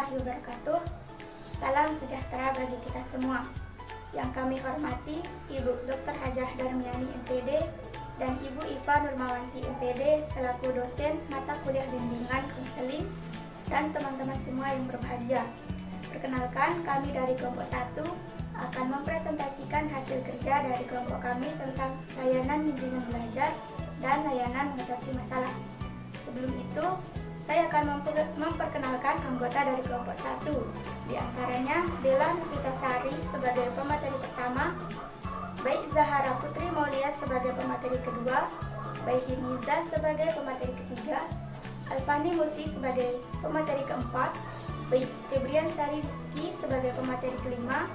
warahmatullahi wabarakatuh. Salam sejahtera bagi kita semua. Yang kami hormati Ibu Dr. Hajah Darmiani MPD dan Ibu Iva Nurmawanti MPD selaku dosen mata kuliah bimbingan konseling dan teman-teman semua yang berbahagia. Perkenalkan, kami dari kelompok 1 akan mempresentasikan hasil kerja dari kelompok kami tentang layanan bimbingan belajar dan layanan mengatasi masalah. Sebelum itu, saya akan memperkenalkan anggota dari kelompok 1. Di antaranya Bella Novitasari sebagai pemateri pertama, Baik Zahara Putri Maulia sebagai pemateri kedua, Baik Niza sebagai pemateri ketiga, Alfani Musi sebagai pemateri keempat, Baik Febrian Sari Rizky sebagai pemateri kelima,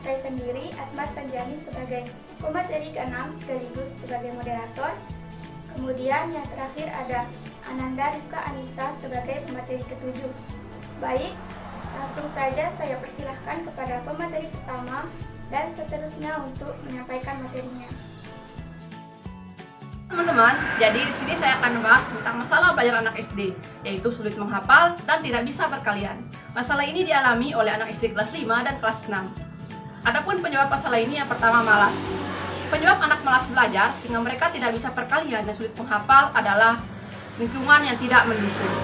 saya sendiri Atma Sanjani sebagai pemateri keenam sekaligus sebagai moderator. Kemudian yang terakhir ada Ananda Rifka Anissa sebagai pemateri ketujuh. Baik, langsung saja saya persilahkan kepada pemateri pertama dan seterusnya untuk menyampaikan materinya. Teman-teman, jadi di sini saya akan membahas tentang masalah belajar anak SD, yaitu sulit menghafal dan tidak bisa berkalian. Masalah ini dialami oleh anak SD kelas 5 dan kelas 6. Adapun penyebab masalah ini yang pertama malas. Penyebab anak malas belajar sehingga mereka tidak bisa perkalian dan sulit menghafal adalah lingkungan yang tidak mendukung.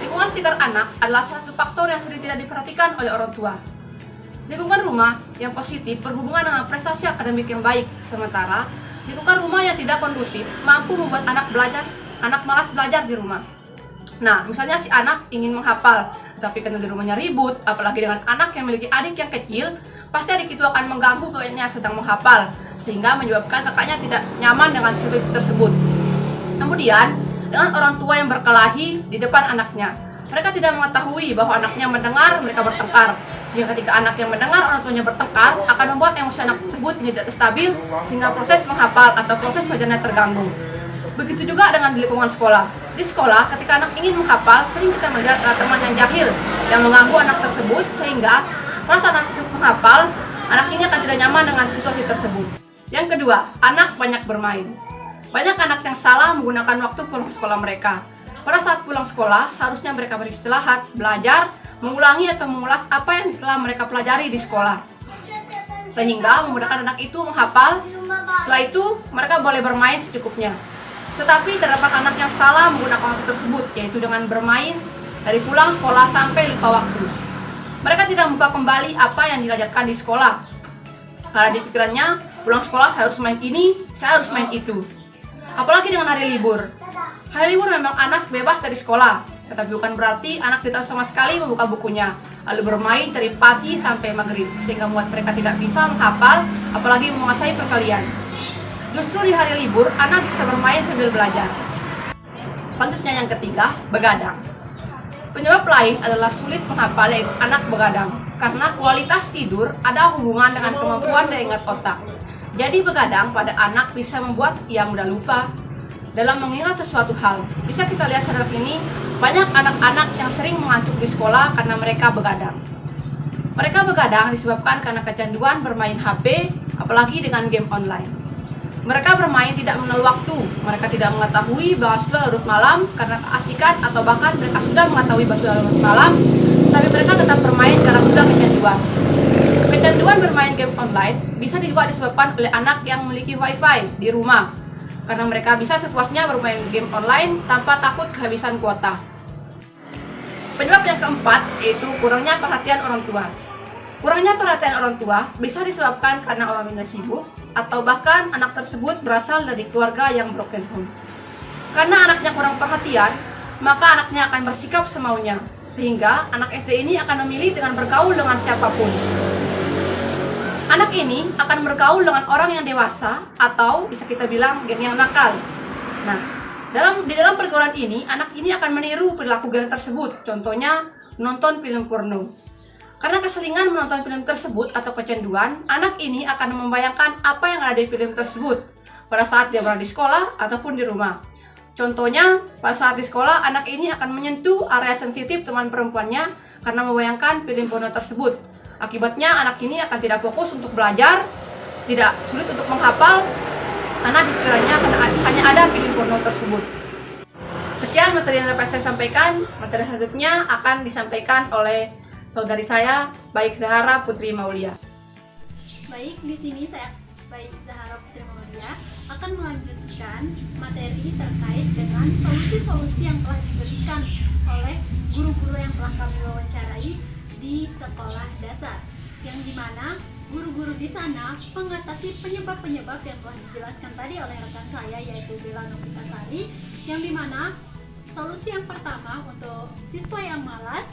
Lingkungan sekitar anak adalah salah satu faktor yang sering tidak diperhatikan oleh orang tua. Lingkungan rumah yang positif berhubungan dengan prestasi akademik yang baik, sementara lingkungan rumah yang tidak kondusif mampu membuat anak malas belajar di rumah. Nah, misalnya si anak ingin menghafal, tapi karena di rumahnya ribut, apalagi dengan anak yang memiliki adik yang kecil, pasti adik itu akan mengganggu kakaknya sedang menghafal, sehingga menyebabkan kakaknya tidak nyaman dengan situasi tersebut. Kemudian, dengan orang tua yang berkelahi di depan anaknya, mereka tidak mengetahui bahwa anaknya mendengar mereka bertengkar, sehingga ketika anak yang mendengar orang tuanya bertengkar akan membuat emosi anak tersebut menjadi stabil, sehingga proses menghafal atau proses belajarnya terganggu. Begitu juga dengan di lingkungan sekolah. Di sekolah, ketika anak ingin menghafal, sering kita melihat ada teman yang jahil yang mengganggu anak tersebut, sehingga perasaan anak tersebut menghafal, anak ini akan tidak nyaman dengan situasi tersebut. Yang kedua, anak banyak bermain. Banyak anak yang salah menggunakan waktu pulang sekolah mereka. Pada saat pulang sekolah, seharusnya mereka beristirahat, belajar, mengulangi atau mengulas apa yang telah mereka pelajari di sekolah, sehingga memudahkan anak itu menghafal. Setelah itu, mereka boleh bermain secukupnya. Tetapi terdapat anak yang salah menggunakan waktu tersebut, yaitu dengan bermain dari pulang sekolah sampai lupa waktu. Mereka tidak membuka kembali apa yang diajarkan di sekolah, karena di pikirannya pulang sekolah saya harus main ini, saya harus main itu. Apalagi dengan hari libur. Hari libur memang anak bebas dari sekolah, tetapi bukan berarti anak tidak sama sekali membuka bukunya, lalu bermain dari pagi sampai maghrib, sehingga membuat mereka tidak bisa menghafal, apalagi menguasai perkalian. Justru di hari libur, anak bisa bermain sambil belajar. Selanjutnya yang ketiga, begadang. Penyebab lain adalah sulit menghafal, yaitu anak begadang, karena kualitas tidur ada hubungan dengan kemampuan daya ingat otak. Jadi begadang pada anak bisa membuat ia mudah lupa dalam mengingat sesuatu hal. Bisa kita lihat saat ini, banyak anak-anak yang sering mengantuk di sekolah karena mereka begadang. Mereka begadang disebabkan karena kecanduan bermain HP, apalagi dengan game online. Mereka bermain tidak mengenal waktu, mereka tidak mengetahui bahwa sudah larut malam karena keasikan, atau bahkan mereka sudah mengetahui bahwa sudah larut malam, tapi mereka tetap bermain karena sudah kecanduan. Kecanduan bermain game online bisa juga disebabkan oleh anak yang memiliki wifi di rumah, karena mereka bisa sepuasnya bermain game online tanpa takut kehabisan kuota. Penyebab yang keempat yaitu kurangnya perhatian orang tua. Kurangnya perhatian orang tua bisa disebabkan karena orang tuanya sibuk, atau bahkan anak tersebut berasal dari keluarga yang broken home. Karena anaknya kurang perhatian, maka anaknya akan bersikap semaunya, sehingga anak SD ini akan memilih dengan bergaul dengan siapapun. Anak ini akan bergaul dengan orang yang dewasa, atau bisa kita bilang geng yang nakal. Nah, di dalam pergaulan ini, anak ini akan meniru perilaku geng tersebut. Contohnya, menonton film porno. Karena keseringan menonton film tersebut atau kecanduan, anak ini akan membayangkan apa yang ada di film tersebut pada saat dia berada di sekolah ataupun di rumah. Contohnya, pada saat di sekolah, anak ini akan menyentuh area sensitif teman perempuannya karena membayangkan film porno tersebut. Akibatnya, anak ini akan tidak fokus untuk belajar, tidak sulit untuk menghafal, karena di pikirannya hanya ada film porno tersebut. Sekian materi yang dapat saya sampaikan. Materi selanjutnya akan disampaikan oleh saudari saya, Baik Zahara Putri Maulia. Baik, di sini saya Baik Zahara Putri Maulia akan melanjutkan materi terkait dengan solusi-solusi yang telah diberikan oleh guru-guru yang telah kami wawancarai di sekolah dasar, yang dimana guru-guru di sana mengatasi penyebab-penyebab yang telah dijelaskan tadi oleh rekan saya, yaitu Bella Novitasari, yang dimana solusi yang pertama untuk siswa yang malas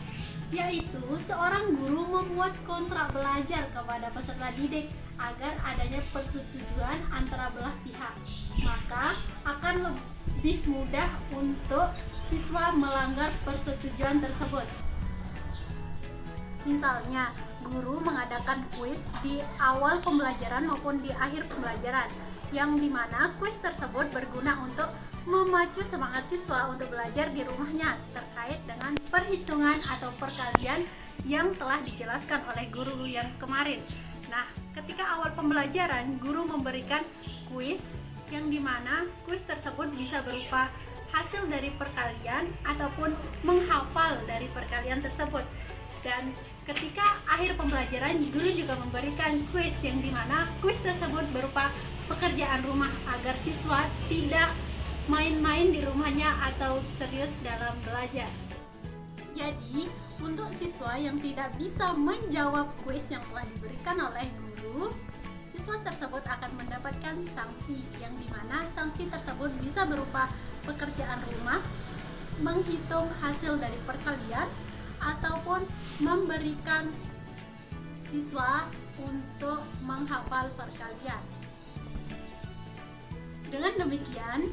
yaitu seorang guru membuat kontrak belajar kepada peserta didik agar adanya persetujuan antara belah pihak, maka akan lebih mudah untuk siswa melanggar persetujuan tersebut. Misalnya, guru mengadakan kuis di awal pembelajaran maupun di akhir pembelajaran, yang dimana kuis tersebut berguna untuk memacu semangat siswa untuk belajar di rumahnya terkait dengan perhitungan atau perkalian yang telah dijelaskan oleh guru yang kemarin. Nah, ketika awal pembelajaran, guru memberikan kuis yang dimana kuis tersebut bisa berupa hasil dari perkalian ataupun menghafal dari perkalian tersebut. Dan ketika akhir pembelajaran, guru juga memberikan kuis yang dimana kuis tersebut berupa pekerjaan rumah agar siswa tidak main-main di rumahnya atau serius dalam belajar. Jadi, untuk siswa yang tidak bisa menjawab kuis yang telah diberikan oleh guru, siswa tersebut akan mendapatkan sanksi, yang dimana sanksi tersebut bisa berupa pekerjaan rumah, menghitung hasil dari perkalian, ataupun memberikan siswa untuk menghafal perkalian. Dengan demikian,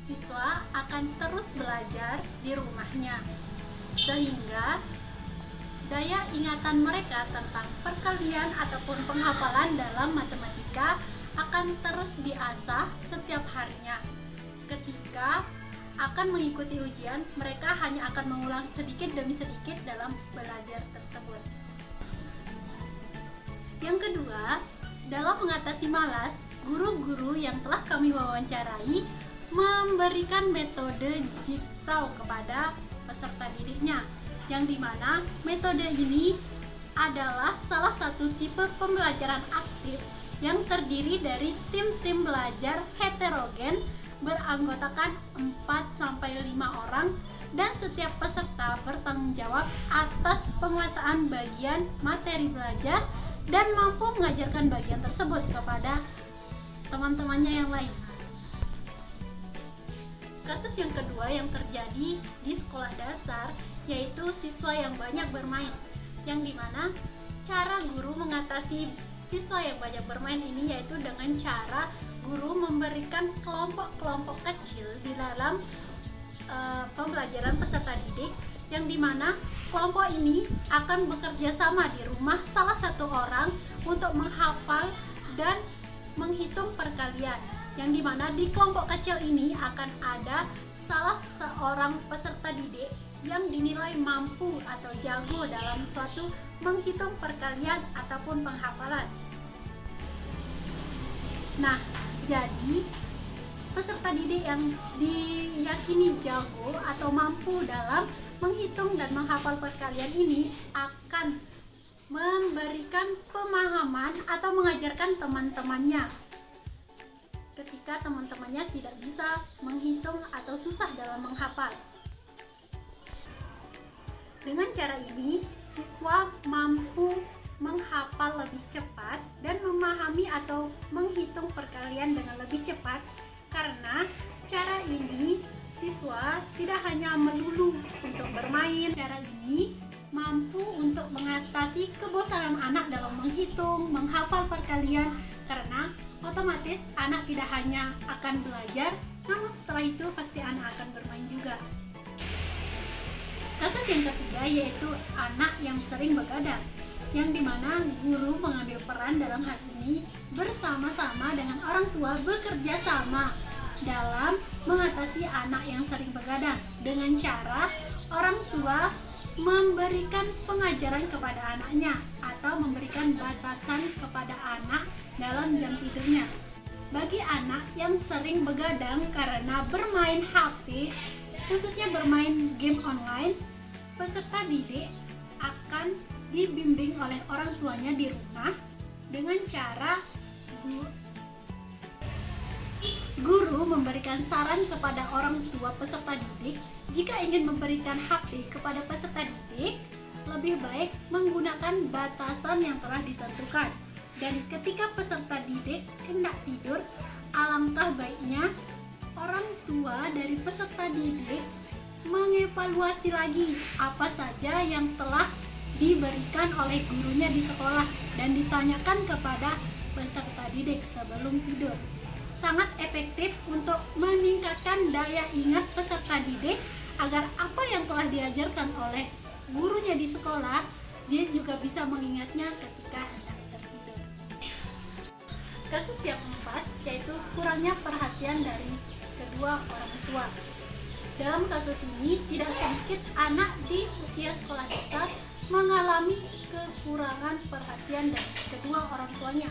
siswa akan terus belajar di rumahnya, sehingga daya ingatan mereka tentang perkalian ataupun penghafalan dalam matematika akan terus diasah setiap harinya. Ketika akan mengikuti ujian, mereka hanya akan mengulang sedikit demi sedikit dalam belajar tersebut. Yang kedua, dalam mengatasi malas, guru-guru yang telah kami wawancarai memberikan metode jigsaw kepada peserta didiknya, yang dimana metode ini adalah salah satu tipe pembelajaran aktif yang terdiri dari tim-tim belajar heterogen beranggotakan 4-5 orang, dan setiap peserta bertanggung jawab atas penguasaan bagian materi belajar dan mampu mengajarkan bagian tersebut kepada teman-temannya yang lain. Kasus yang kedua yang terjadi di sekolah dasar yaitu siswa yang banyak bermain, yang dimana cara guru mengatasi siswa yang banyak bermain ini yaitu dengan cara guru memberikan kelompok-kelompok kecil di dalam pembelajaran peserta didik, yang dimana kelompok ini akan bekerja sama di rumah salah satu orang untuk menghafal dan menghitung perkalian, yang dimana di kelompok kecil ini akan ada salah seorang peserta didik yang dinilai mampu atau jago dalam suatu menghitung perkalian ataupun penghafalan. Nah, jadi peserta didik yang diyakini jago atau mampu dalam menghitung dan menghafal perkalian ini akan memberikan pemahaman atau mengajarkan teman-temannya ketika teman-temannya tidak bisa menghitung atau susah dalam menghafal. Dengan cara ini, siswa mampu menghafal lebih cepat dan memahami atau menghitung perkalian dengan lebih cepat, karena cara ini siswa tidak hanya melulu untuk bermain. Cara ini mampu untuk mengatasi kebosanan anak dalam menghitung, menghafal perkalian, karena otomatis anak tidak hanya akan belajar, namun setelah itu pasti anak akan bermain juga. Kasus yang ketiga yaitu anak yang sering begadang, yang dimana guru mengambil peran dalam hal ini bersama-sama dengan orang tua, bekerja sama dalam mengatasi anak yang sering begadang dengan cara orang tua memberikan pengajaran kepada anaknya atau memberikan batasan kepada anak dalam jam tidurnya. Bagi anak yang sering begadang karena bermain HP khususnya bermain game online, peserta didik akan dibimbing oleh orang tuanya di rumah dengan cara guru memberikan saran kepada orang tua peserta didik. Jika ingin memberikan HP kepada peserta didik, lebih baik menggunakan batasan yang telah ditentukan. Dan ketika peserta didik hendak tidur, alangkah baiknya orang tua dari peserta didik mengevaluasi lagi apa saja yang telah diberikan oleh gurunya di sekolah dan ditanyakan kepada peserta didik sebelum tidur. Sangat efektif untuk meningkatkan daya ingat peserta didik agar apa yang telah diajarkan oleh gurunya di sekolah dia juga bisa mengingatnya ketika hendak tertidur. Kasus yang keempat yaitu kurangnya perhatian dari kedua orang tua. Dalam kasus ini tidak sedikit anak di usia sekolah dasar mengalami kekurangan perhatian dari kedua orang tuanya,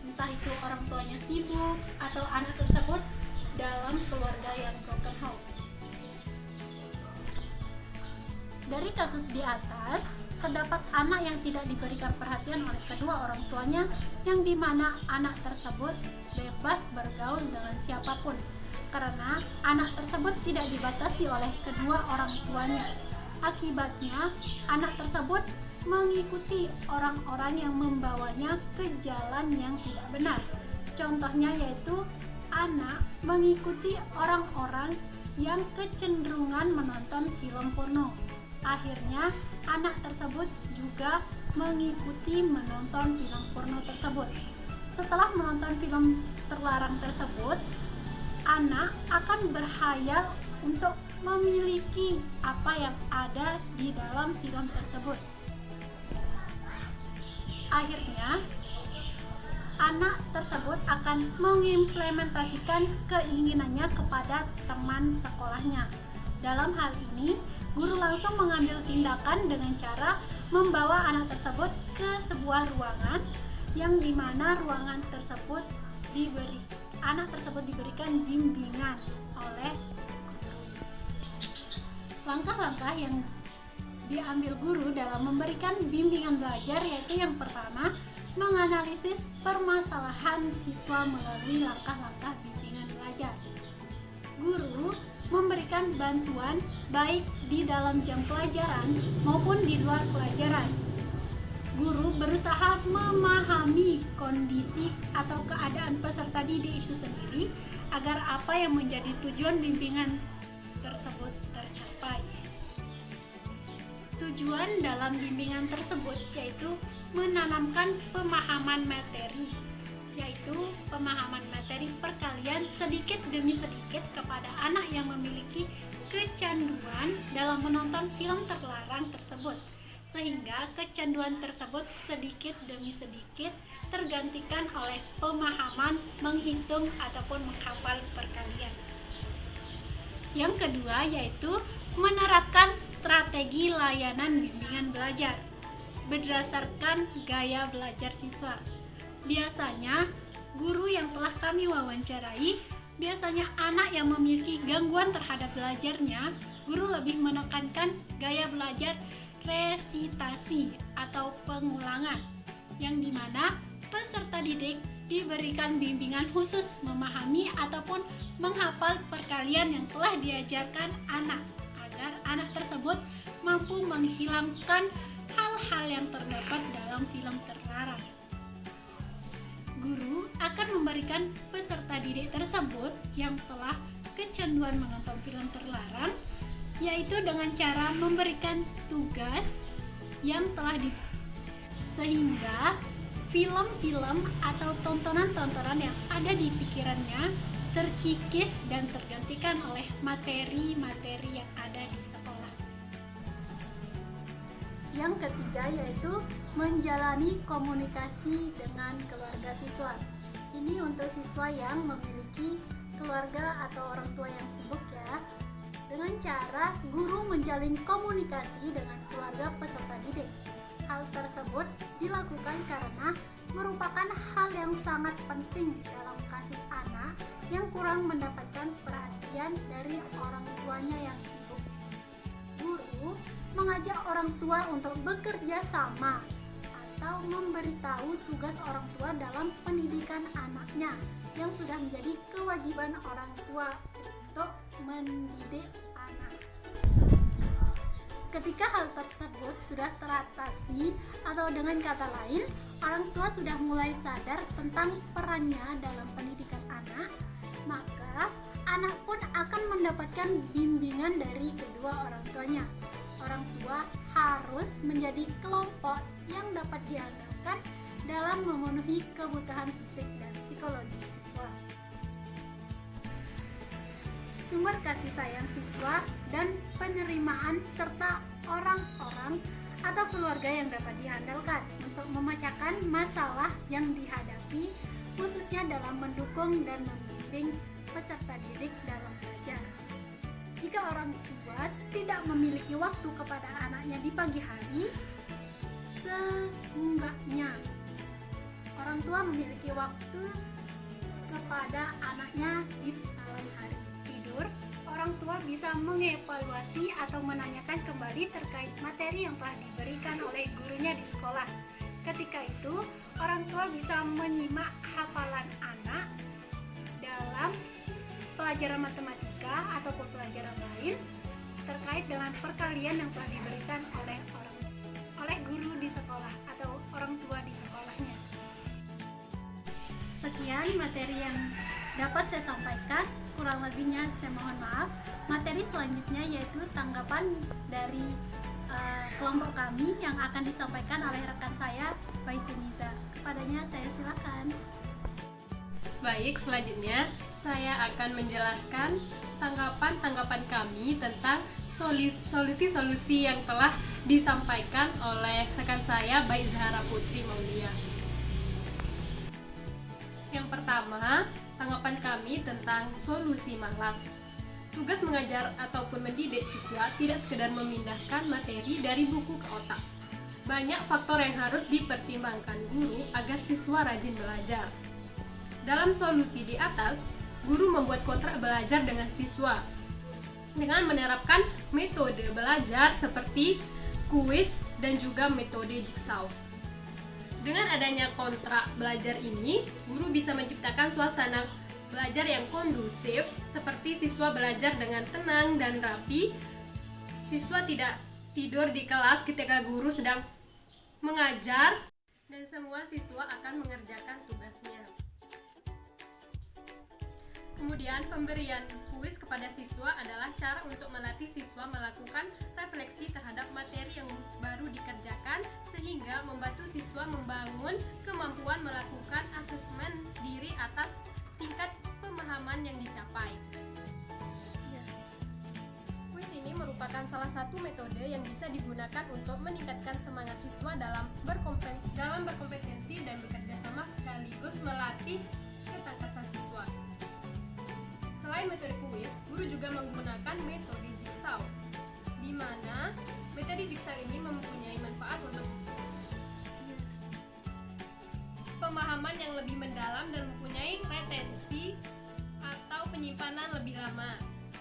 entah itu orang tuanya sibuk atau anak tersebut dalam keluarga yang broken home. Dari kasus di atas, terdapat anak yang tidak diberikan perhatian oleh kedua orang tuanya, yang dimana anak tersebut bebas bergaul dengan siapapun, karena anak tersebut tidak dibatasi oleh kedua orang tuanya. Akibatnya, anak tersebut mengikuti orang-orang yang membawanya ke jalan yang tidak benar. Contohnya yaitu anak mengikuti orang-orang yang kecenderungan menonton film porno. Akhirnya, anak tersebut juga mengikuti menonton film porno tersebut. Setelah menonton film terlarang tersebut, anak akan berhayal untuk memiliki apa yang ada di dalam film tersebut. Akhirnya, anak tersebut akan mengimplementasikan keinginannya kepada teman sekolahnya. Dalam hal ini, guru langsung mengambil tindakan dengan cara membawa anak tersebut ke sebuah ruangan yang dimana ruangan tersebut anak tersebut diberikan bimbingan oleh langkah-langkah yang diambil guru dalam memberikan bimbingan belajar, yaitu yang pertama, menganalisis permasalahan siswa melalui langkah-langkah bimbingan belajar. Guru memberikan bantuan baik di dalam jam pelajaran maupun di luar pelajaran. Guru berusaha memahami kondisi atau keadaan peserta didik itu sendiri agar apa yang menjadi tujuan bimbingan tersebut tercapai. Tujuan dalam bimbingan tersebut yaitu menanamkan pemahaman materi, yaitu pemahaman materi perkalian sedikit demi sedikit kepada anak yang memiliki kecanduan dalam menonton film terlarang tersebut, sehingga kecanduan tersebut sedikit demi sedikit tergantikan oleh pemahaman menghitung ataupun menghafal perkalian. Yang kedua yaitu menerapkan strategi layanan bimbingan belajar berdasarkan gaya belajar siswa. Biasanya, guru yang telah kami wawancarai, biasanya anak yang memiliki gangguan terhadap belajarnya, guru lebih menekankan gaya belajar resitasi atau pengulangan, yang dimana peserta didik diberikan bimbingan khusus memahami ataupun menghafal perkalian yang telah diajarkan anak, agar anak tersebut mampu menghilangkan hal-hal yang terdapat dalam film terlarang. Guru akan memberikan peserta didik tersebut yang telah kecanduan menonton film terlarang, yaitu dengan cara memberikan tugas yang telah sehingga film-film atau tontonan-tontonan yang ada di pikirannya terkikis dan tergantikan oleh materi-materi yang ada di sekolah. Yang ketiga yaitu menjalani komunikasi dengan keluarga siswa. Ini untuk siswa yang memiliki keluarga atau orang tua yang sibuk ya. Dengan cara guru menjalin komunikasi dengan keluarga peserta didik. Hal tersebut dilakukan karena merupakan hal yang sangat penting dalam kasus anak yang kurang mendapatkan perhatian dari orang tuanya yang sibuk. Guru mengajak orang tua untuk bekerja sama atau memberitahu tugas orang tua dalam pendidikan anaknya yang sudah menjadi kewajiban orang tua untuk mendidik anak. Ketika hal tersebut sudah teratasi atau dengan kata lain, orang tua sudah mulai sadar tentang perannya dalam pendidikan anak, maka anak pun akan mendapatkan bimbingan dari kedua orang tuanya. Orang tua harus menjadi kelompok yang dapat diandalkan dalam memenuhi kebutuhan fisik dan psikologi siswa. Sumber kasih sayang siswa dan penerimaan serta orang-orang atau keluarga yang dapat diandalkan untuk memecahkan masalah yang dihadapi, khususnya dalam mendukung dan membimbing peserta didik dalam belajar. Jika orang tua tidak memiliki waktu kepada anaknya di pagi hari, seenggaknya orang tua memiliki waktu kepada anaknya di malam hari. Tidur, orang tua bisa mengevaluasi atau menanyakan kembali terkait materi yang telah diberikan oleh gurunya di sekolah. Ketika itu, orang tua bisa menyimak hafalan anak dalam pelajaran matematika ataupun pelajaran lain terkait dengan perkalian yang telah diberikan oleh guru di sekolah atau orang tua di sekolahnya. Sekian materi yang dapat saya sampaikan, kurang lebihnya saya mohon maaf. Materi selanjutnya yaitu tanggapan dari kelompok kami yang akan disampaikan oleh rekan saya, Baituniza. Kepadanya saya silakan. Baik, selanjutnya saya akan menjelaskan tanggapan-tanggapan kami tentang solusi-solusi yang telah disampaikan oleh rekan saya, Baik Zahra Putri Maulia. Yang pertama, tanggapan kami tentang solusi malas. Tugas mengajar ataupun mendidik siswa tidak sekedar memindahkan materi dari buku ke otak. Banyak faktor yang harus dipertimbangkan guru agar siswa rajin belajar. Dalam solusi di atas, guru membuat kontrak belajar dengan siswa dengan menerapkan metode belajar seperti kuis dan juga metode jigsaw. Dengan adanya kontrak belajar ini, guru bisa menciptakan suasana belajar yang kondusif, seperti siswa belajar dengan tenang dan rapi. Siswa tidak tidur di kelas ketika guru sedang mengajar, dan semua siswa akan mengerjakan tugasnya. Kemudian, pemberian kuis kepada siswa adalah cara untuk melatih siswa melakukan refleksi terhadap materi yang baru dikerjakan, sehingga membantu siswa membangun kemampuan melakukan asesmen diri atas tingkat pemahaman yang dicapai. Kuis ini merupakan salah satu metode yang bisa digunakan untuk meningkatkan semangat siswa dalam berkompetensi dan bekerja sama, sekaligus melatih ketangkasan siswa. Selain metode kuis, guru juga menggunakan metode jigsaw, di mana metode jigsaw ini mempunyai manfaat untuk pemahaman yang lebih mendalam dan mempunyai retensi atau penyimpanan lebih lama.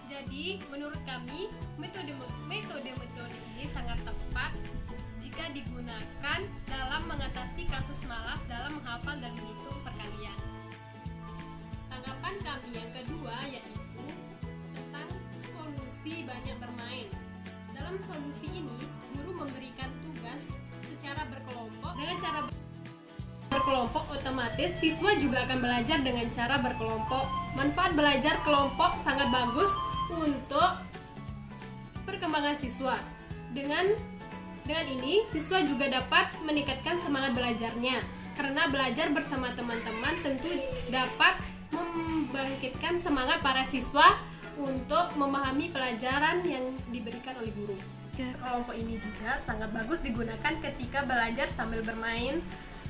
Jadi, menurut kami, metode ini sangat tepat jika digunakan dalam mengatasi kasus malas dalam menghafal dan menghitung perkalian. Tanggapan kami yang kedua yaitu tentang solusi banyak bermain. Dalam solusi ini, guru memberikan tugas secara berkelompok. Dengan cara berkelompok, otomatis siswa juga akan belajar dengan cara berkelompok. Manfaat belajar kelompok sangat bagus untuk perkembangan siswa. Dengan ini, siswa juga dapat meningkatkan semangat belajarnya, karena belajar bersama teman-teman tentu dapat membangkitkan semangat para siswa untuk memahami pelajaran yang diberikan oleh guru. Kelompok ini juga sangat bagus digunakan ketika belajar sambil bermain,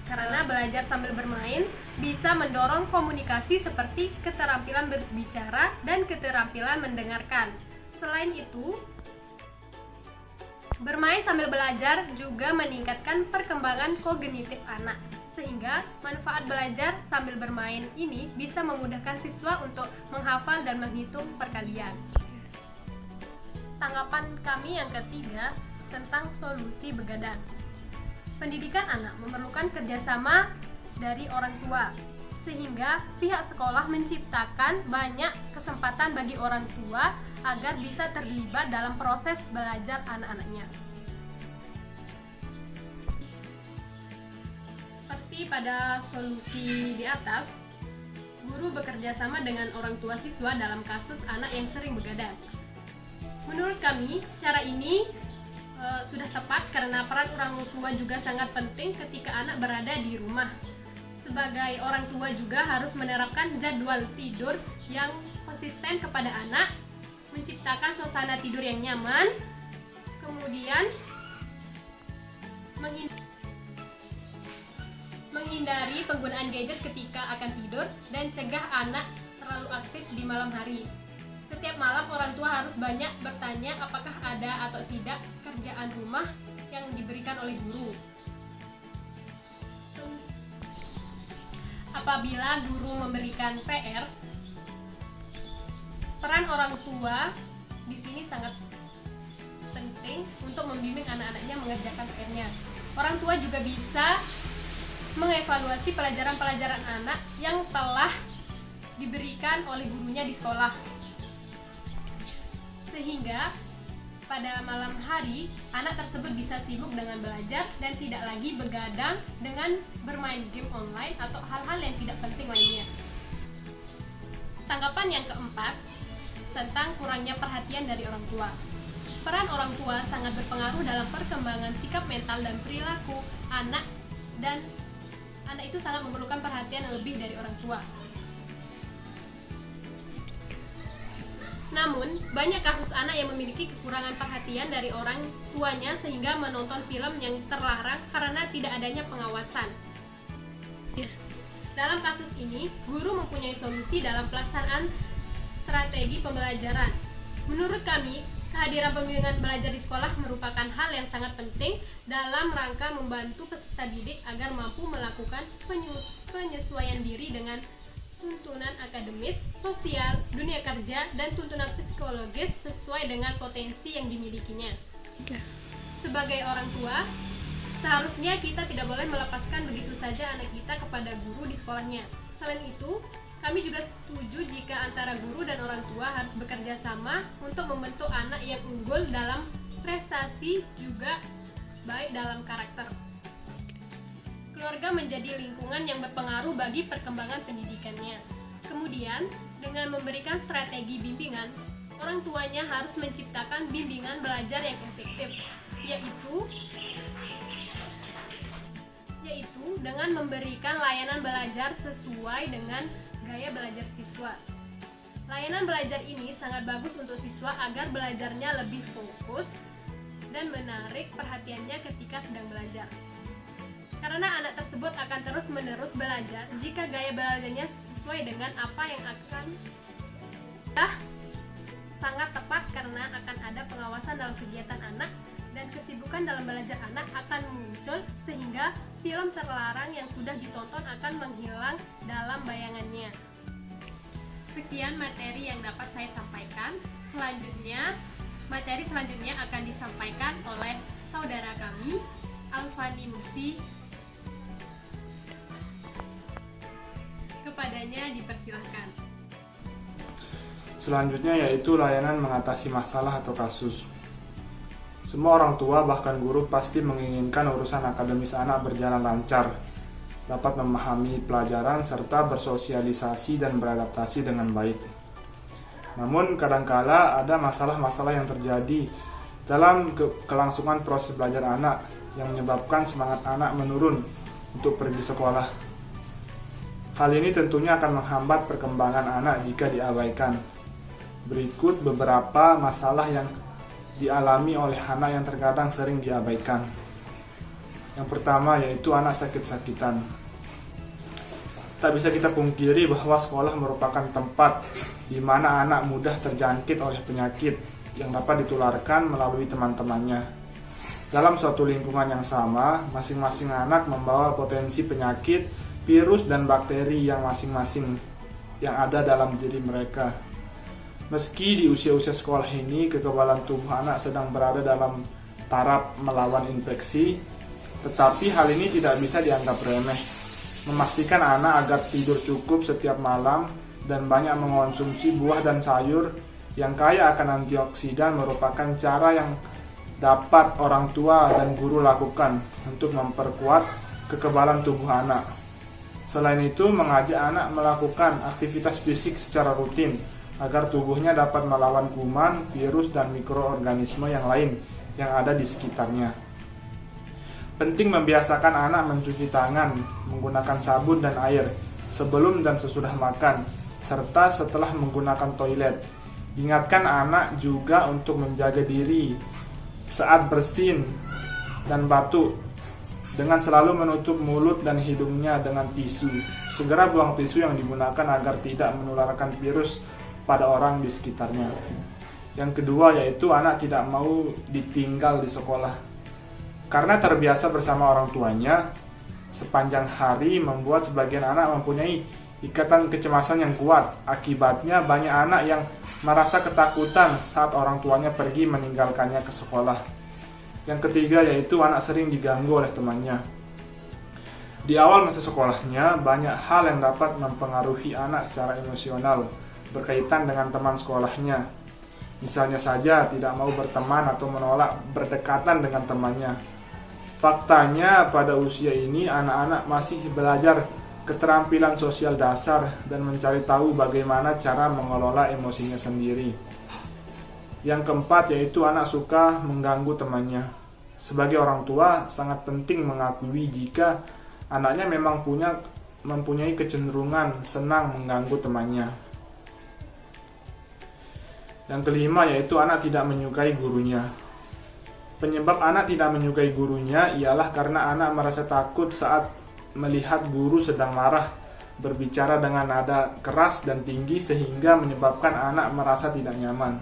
karena belajar sambil bermain bisa mendorong komunikasi seperti keterampilan berbicara dan keterampilan mendengarkan. Selain itu, bermain sambil belajar juga meningkatkan perkembangan kognitif anak, sehingga manfaat belajar sambil bermain ini bisa memudahkan siswa untuk menghafal dan menghitung perkalian. Tanggapan kami yang ketiga tentang solusi begadang. Pendidikan anak memerlukan kerjasama dari orang tua, sehingga pihak sekolah menciptakan banyak kesempatan bagi orang tua agar bisa terlibat dalam proses belajar anak-anaknya. Seperti pada solusi di atas, guru bekerja sama dengan orang tua siswa dalam kasus anak yang sering begadang. Menurut kami, cara ini sudah tepat karena peran orang tua juga sangat penting ketika anak berada di rumah. Sebagai orang tua juga harus menerapkan jadwal tidur yang konsisten kepada anak, menciptakan suasana tidur yang nyaman, kemudian menghindari penggunaan gadget ketika akan tidur, dan cegah anak terlalu aktif di malam hari. Setiap malam orang tua harus banyak bertanya apakah ada atau tidak kerjaan rumah yang diberikan oleh guru. Apabila guru memberikan PR, peran orang tua di sini sangat penting untuk membimbing anak-anaknya mengerjakan PR-nya. Orang tua juga bisa mengevaluasi pelajaran-pelajaran anak yang telah diberikan oleh gurunya di sekolah, sehingga pada malam hari anak tersebut bisa sibuk dengan belajar dan tidak lagi begadang dengan bermain game online atau hal-hal yang tidak penting lainnya. Tanggapan yang keempat tentang kurangnya perhatian dari orang tua. Peran orang tua sangat berpengaruh dalam perkembangan sikap mental dan perilaku anak, dan anak itu sangat memerlukan perhatian yang lebih dari orang tua. Namun, banyak kasus anak yang memiliki kekurangan perhatian dari orang tuanya sehingga menonton film yang terlarang karena tidak adanya pengawasan. Dalam kasus ini, guru mempunyai solusi dalam pelaksanaan strategi pembelajaran. Menurut kami, kehadiran pembimbingan belajar di sekolah merupakan hal yang sangat penting dalam rangka membantu peserta didik agar mampu melakukan penyesuaian diri dengan tuntunan akademis, sosial, dunia kerja, dan tuntunan psikologis sesuai dengan potensi yang dimilikinya. Sebagai orang tua, seharusnya kita tidak boleh melepaskan begitu saja anak kita kepada guru di sekolahnya. Selain itu, kami juga setuju jika antara guru dan orang tua harus bekerja sama untuk membentuk anak yang unggul dalam prestasi juga baik dalam karakter. Keluarga menjadi lingkungan yang berpengaruh bagi perkembangan pendidikannya. Kemudian, dengan memberikan strategi bimbingan, orang tuanya harus menciptakan bimbingan belajar yang efektif, yaitu dengan memberikan layanan belajar sesuai dengan gaya belajar siswa. Layanan belajar ini sangat bagus untuk siswa agar belajarnya lebih fokus dan menarik perhatiannya ketika sedang belajar. Karena anak tersebut akan terus-menerus belajar jika gaya belajarnya sesuai dengan apa yang akan sangat tepat, karena akan ada pengawasan dalam kegiatan anak dan kesibukan dalam belajar anak akan muncul sehingga film terlarang yang sudah ditonton akan menghilang dalam bayangannya. Sekian materi yang dapat saya sampaikan. Materi selanjutnya akan disampaikan oleh saudara kami, Alfani Musi. Kepadanya dipersilahkan. Selanjutnya yaitu layanan mengatasi masalah atau kasus. Semua orang tua bahkan guru pasti menginginkan urusan akademis anak berjalan lancar, dapat memahami pelajaran serta bersosialisasi dan beradaptasi dengan baik. Namun kadangkala ada masalah-masalah yang terjadi dalam kelangsungan proses belajar anak yang menyebabkan semangat anak menurun untuk pergi sekolah. Hal ini tentunya akan menghambat perkembangan anak jika diabaikan. Berikut beberapa masalah yang dialami oleh anak yang terkadang sering diabaikan. Yang pertama yaitu anak sakit-sakitan. Tak bisa kita pungkiri bahwa sekolah merupakan tempat di mana anak mudah terjangkit oleh penyakit yang dapat ditularkan melalui teman-temannya. Dalam suatu lingkungan yang sama, masing-masing anak membawa potensi penyakit, virus dan bakteri yang masing-masing yang ada dalam diri mereka. Meski di usia-usia sekolah ini kekebalan tubuh anak sedang berada dalam taraf melawan infeksi, tetapi hal ini tidak bisa dianggap remeh. Memastikan anak agar tidur cukup setiap malam dan banyak mengonsumsi buah dan sayur yang kaya akan antioksidan merupakan cara yang dapat orang tua dan guru lakukan untuk memperkuat kekebalan tubuh anak. Selain itu, mengajak anak melakukan aktivitas fisik secara rutin agar tubuhnya dapat melawan kuman, virus, dan mikroorganisme yang lain yang ada di sekitarnya. Penting membiasakan anak mencuci tangan menggunakan sabun dan air sebelum dan sesudah makan, serta setelah menggunakan toilet. Ingatkan anak juga untuk menjaga diri saat bersin dan batuk dengan selalu menutup mulut dan hidungnya dengan tisu. Segera buang tisu yang digunakan agar tidak menularkan virus pada orang di sekitarnya. Yang kedua yaitu anak tidak mau ditinggal di sekolah. Karena terbiasa bersama orang tuanya, sepanjang hari membuat sebagian anak mempunyai ikatan kecemasan yang kuat. Akibatnya banyak anak yang merasa ketakutan saat orang tuanya pergi meninggalkannya ke sekolah. Yang ketiga yaitu anak sering diganggu oleh temannya. Di awal masa sekolahnya, banyak hal yang dapat mempengaruhi anak secara emosional berkaitan dengan teman sekolahnya. Misalnya saja tidak mau berteman atau menolak berdekatan dengan temannya. Faktanya pada usia ini anak-anak masih belajar keterampilan sosial dasar dan mencari tahu bagaimana cara mengelola emosinya sendiri. Yang keempat yaitu anak suka mengganggu temannya. Sebagai orang tua sangat penting mengakui jika anaknya memang mempunyai kecenderungan senang mengganggu temannya. Yang kelima yaitu anak tidak menyukai gurunya. Penyebab anak tidak menyukai gurunya ialah karena anak merasa takut saat melihat guru sedang marah, berbicara dengan nada keras dan tinggi sehingga menyebabkan anak merasa tidak nyaman.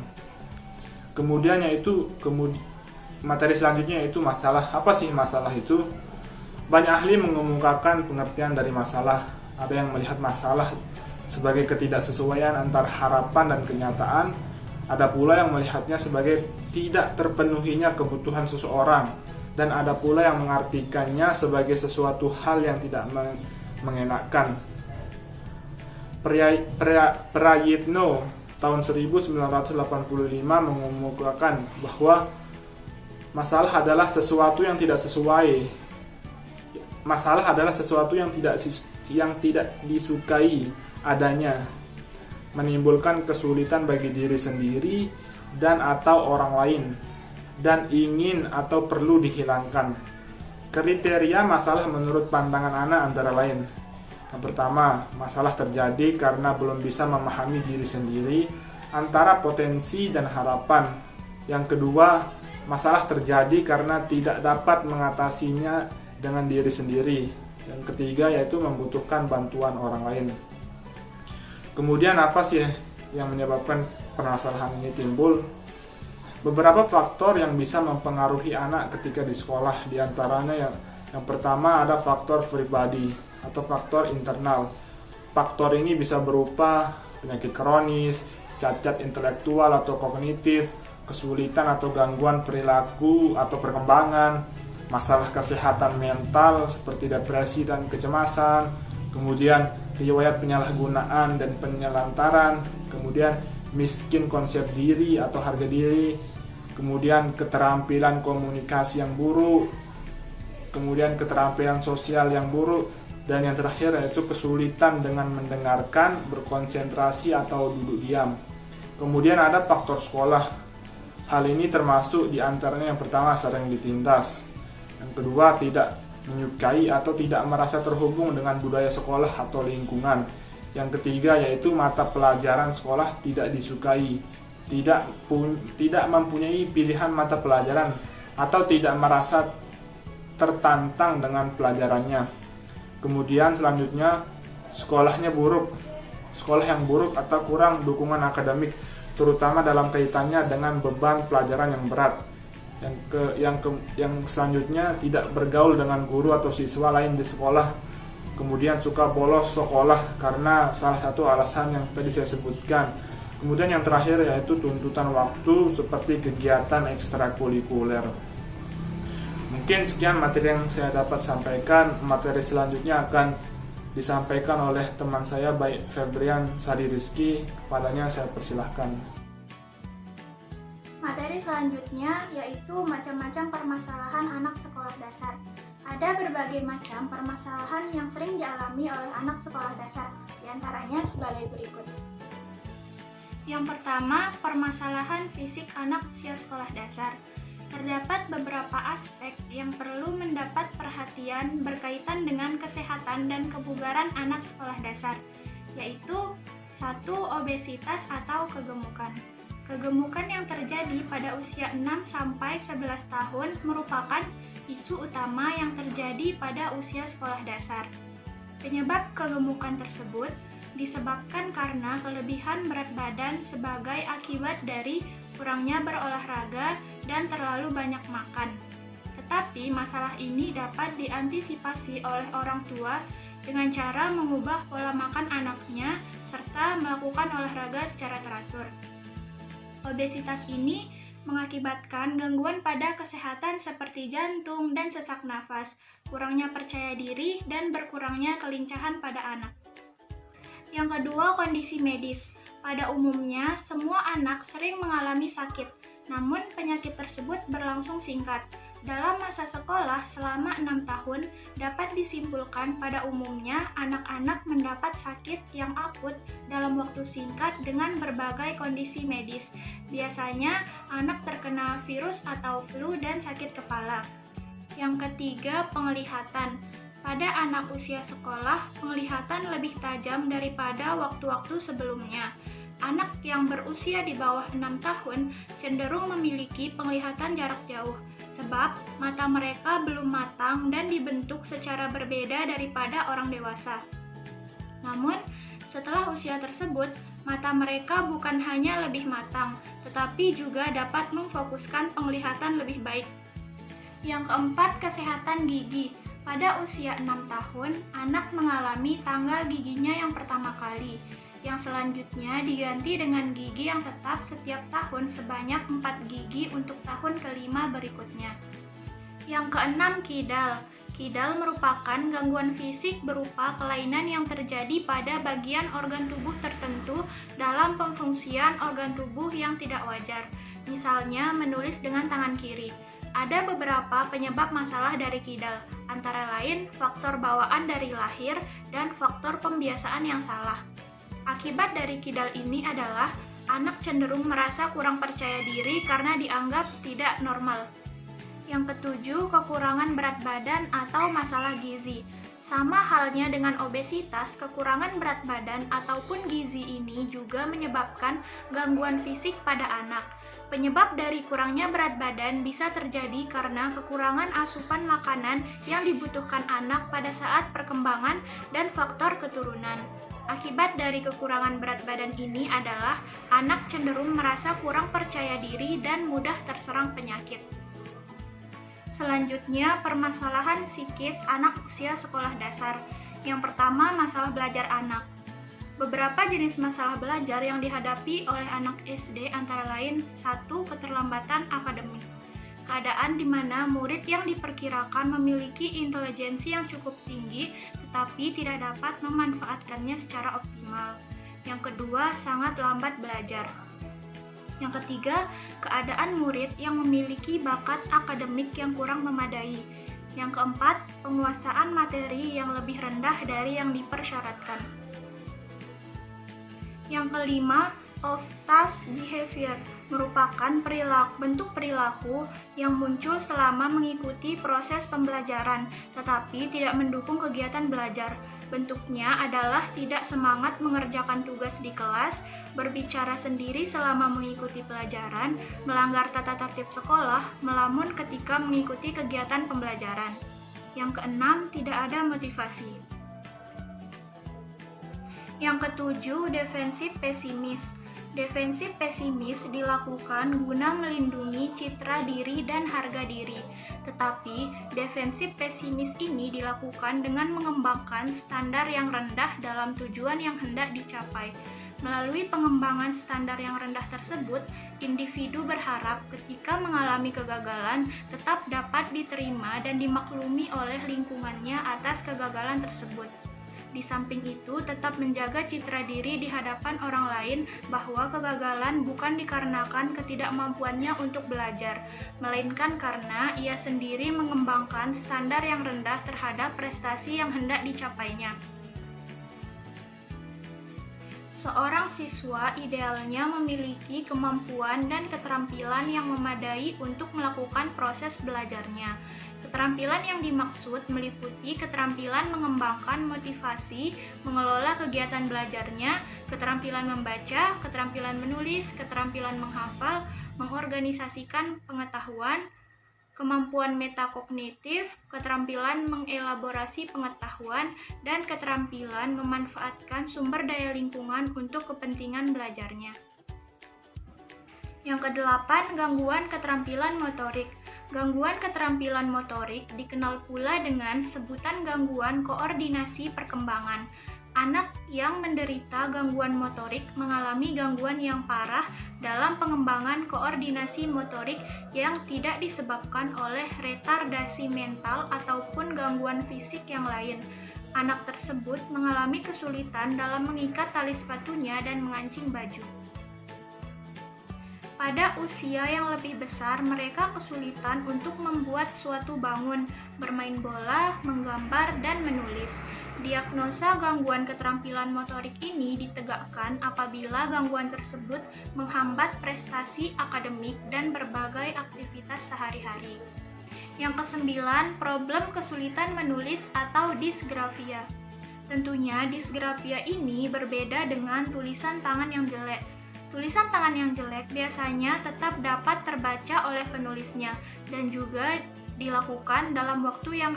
Kemudian materi selanjutnya yaitu masalah. Apa sih masalah itu? Banyak ahli mengemukakan pengertian dari masalah. Ada yang melihat masalah sebagai ketidaksesuaian antara harapan dan kenyataan. Ada pula yang melihatnya sebagai tidak terpenuhinya kebutuhan seseorang, dan ada pula yang mengartikannya sebagai sesuatu hal yang tidak mengenakan. Prayitno tahun 1985 mengemukakan bahwa masalah adalah sesuatu yang tidak sesuai. Masalah adalah sesuatu yang tidak disukai adanya, menimbulkan kesulitan bagi diri sendiri dan atau orang lain, dan ingin atau perlu dihilangkan. Kriteria masalah menurut pandangan anak antara lain. Yang pertama, masalah terjadi karena belum bisa memahami diri sendiri antara potensi dan harapan. Yang kedua, masalah terjadi karena tidak dapat mengatasinya dengan diri sendiri. Yang ketiga yaitu membutuhkan bantuan orang lain. Kemudian apa sih yang menyebabkan permasalahan ini timbul? Beberapa faktor yang bisa mempengaruhi anak ketika di sekolah. Di antaranya yang pertama ada faktor pribadi atau faktor internal. Faktor ini bisa berupa penyakit kronis, cacat intelektual atau kognitif, kesulitan atau gangguan perilaku atau perkembangan, masalah kesehatan mental seperti depresi dan kecemasan, kemudian riwayat penyalahgunaan dan penyelantaran, kemudian miskin konsep diri atau harga diri, kemudian keterampilan komunikasi yang buruk, kemudian keterampilan sosial yang buruk, dan yang terakhir yaitu kesulitan dengan mendengarkan, berkonsentrasi atau duduk diam. Kemudian ada faktor sekolah. Hal ini termasuk diantaranya yang pertama sering ditindas, yang kedua tidak menyukai atau tidak merasa terhubung dengan budaya sekolah atau lingkungan. Yang ketiga yaitu mata pelajaran sekolah tidak disukai, tidak mempunyai pilihan mata pelajaran atau tidak merasa tertantang dengan pelajarannya. Kemudian selanjutnya sekolahnya buruk. Sekolah yang buruk atau kurang dukungan akademik, terutama dalam kaitannya dengan beban pelajaran yang berat. Yang selanjutnya tidak bergaul dengan guru atau siswa lain di sekolah. Kemudian suka bolos sekolah karena salah satu alasan yang tadi saya sebutkan. Kemudian yang terakhir yaitu tuntutan waktu seperti kegiatan ekstrakurikuler. Mungkin sekian materi yang saya dapat sampaikan. Materi selanjutnya akan disampaikan oleh teman saya baik Febrian Sadi Rizky. Kepadanya saya persilahkan. Materi selanjutnya yaitu macam-macam permasalahan anak sekolah dasar. Ada berbagai macam permasalahan yang sering dialami oleh anak sekolah dasar, diantaranya sebagai berikut. Yang pertama, permasalahan fisik anak usia sekolah dasar. Terdapat beberapa aspek yang perlu mendapat perhatian berkaitan dengan kesehatan dan kebugaran anak sekolah dasar, yaitu 1. Obesitas atau kegemukan. Kegemukan yang terjadi pada usia 6-11 tahun merupakan isu utama yang terjadi pada usia sekolah dasar. Penyebab kegemukan tersebut disebabkan karena kelebihan berat badan sebagai akibat dari kurangnya berolahraga dan terlalu banyak makan. Tetapi masalah ini dapat diantisipasi oleh orang tua dengan cara mengubah pola makan anaknya serta melakukan olahraga secara teratur. Obesitas ini mengakibatkan gangguan pada kesehatan seperti jantung dan sesak nafas, kurangnya percaya diri, dan berkurangnya kelincahan pada anak. Yang kedua, kondisi medis. Pada umumnya, semua anak sering mengalami sakit, namun penyakit tersebut berlangsung singkat. Dalam masa sekolah selama 6 tahun, dapat disimpulkan pada umumnya anak-anak mendapat sakit yang akut dalam waktu singkat dengan berbagai kondisi medis. Biasanya, anak terkena virus atau flu dan sakit kepala. Yang ketiga, penglihatan. Pada anak usia sekolah, penglihatan lebih tajam daripada waktu-waktu sebelumnya. Anak yang berusia di bawah 6 tahun cenderung memiliki penglihatan jarak jauh, sebab mata mereka belum matang dan dibentuk secara berbeda daripada orang dewasa. Namun, setelah usia tersebut, mata mereka bukan hanya lebih matang, tetapi juga dapat memfokuskan penglihatan lebih baik. Yang keempat, kesehatan gigi. Pada usia 6 tahun, anak mengalami tanggal giginya yang pertama kali. Yang selanjutnya diganti dengan gigi yang tetap setiap tahun sebanyak 4 gigi untuk tahun kelima berikutnya. Yang keenam, kidal. Kidal merupakan gangguan fisik berupa kelainan yang terjadi pada bagian organ tubuh tertentu dalam pemfungsian organ tubuh yang tidak wajar. Misalnya, menulis dengan tangan kiri. Ada beberapa penyebab masalah dari kidal, antara lain faktor bawaan dari lahir dan faktor pembiasaan yang salah. Akibat dari kidal ini adalah anak cenderung merasa kurang percaya diri karena dianggap tidak normal. Yang ketujuh, kekurangan berat badan atau masalah gizi. Sama halnya dengan obesitas, kekurangan berat badan ataupun gizi ini juga menyebabkan gangguan fisik pada anak. Penyebab dari kurangnya berat badan bisa terjadi karena kekurangan asupan makanan yang dibutuhkan anak pada saat perkembangan dan faktor keturunan. Akibat dari kekurangan berat badan ini adalah anak cenderung merasa kurang percaya diri dan mudah terserang penyakit. Selanjutnya, permasalahan psikis anak usia sekolah dasar. Yang pertama, masalah belajar anak. Beberapa jenis masalah belajar yang dihadapi oleh anak SD antara lain 1. Keterlambatan akademik. Keadaan di mana murid yang diperkirakan memiliki intelijensi yang cukup tinggi tetapi tidak dapat memanfaatkannya secara optimal. Yang kedua, sangat lambat belajar. Yang ketiga, keadaan murid yang memiliki bakat akademik yang kurang memadai. Yang keempat, penguasaan materi yang lebih rendah dari yang dipersyaratkan. Yang kelima, off-task behavior merupakan bentuk perilaku yang muncul selama mengikuti proses pembelajaran, tetapi tidak mendukung kegiatan belajar. Bentuknya adalah tidak semangat mengerjakan tugas di kelas, berbicara sendiri selama mengikuti pelajaran, melanggar tata tertib sekolah, melamun ketika mengikuti kegiatan pembelajaran. Yang keenam, tidak ada motivasi. Yang ketujuh, defensif pesimis. Defensif pesimis dilakukan guna melindungi citra diri dan harga diri. Tetapi, defensif pesimis ini dilakukan dengan mengembangkan standar yang rendah dalam tujuan yang hendak dicapai. Melalui pengembangan standar yang rendah tersebut, individu berharap ketika mengalami kegagalan tetap dapat diterima dan dimaklumi oleh lingkungannya atas kegagalan tersebut. Di samping itu, tetap menjaga citra diri di hadapan orang lain bahwa kegagalan bukan dikarenakan ketidakmampuannya untuk belajar, melainkan karena ia sendiri mengembangkan standar yang rendah terhadap prestasi yang hendak dicapainya. Seorang siswa idealnya memiliki kemampuan dan keterampilan yang memadai untuk melakukan proses belajarnya. Keterampilan yang dimaksud meliputi keterampilan mengembangkan motivasi, mengelola kegiatan belajarnya, keterampilan membaca, keterampilan menulis, keterampilan menghafal, mengorganisasikan pengetahuan, kemampuan metakognitif, keterampilan mengelaborasi pengetahuan, dan keterampilan memanfaatkan sumber daya lingkungan untuk kepentingan belajarnya. Yang kedelapan, gangguan keterampilan motorik. Gangguan keterampilan motorik dikenal pula dengan sebutan gangguan koordinasi perkembangan. Anak yang menderita gangguan motorik mengalami gangguan yang parah dalam pengembangan koordinasi motorik yang tidak disebabkan oleh retardasi mental ataupun gangguan fisik yang lain. Anak tersebut mengalami kesulitan dalam mengikat tali sepatunya dan mengancing baju. Pada usia yang lebih besar, mereka kesulitan untuk membuat suatu bangun, bermain bola, menggambar, dan menulis. Diagnosa gangguan keterampilan motorik ini ditegakkan apabila gangguan tersebut menghambat prestasi akademik dan berbagai aktivitas sehari-hari. Yang kesembilan, problem kesulitan menulis atau disgrafia. Tentunya disgrafia ini berbeda dengan tulisan tangan yang jelek. Tulisan tangan yang jelek biasanya tetap dapat terbaca oleh penulisnya dan juga dilakukan dalam waktu yang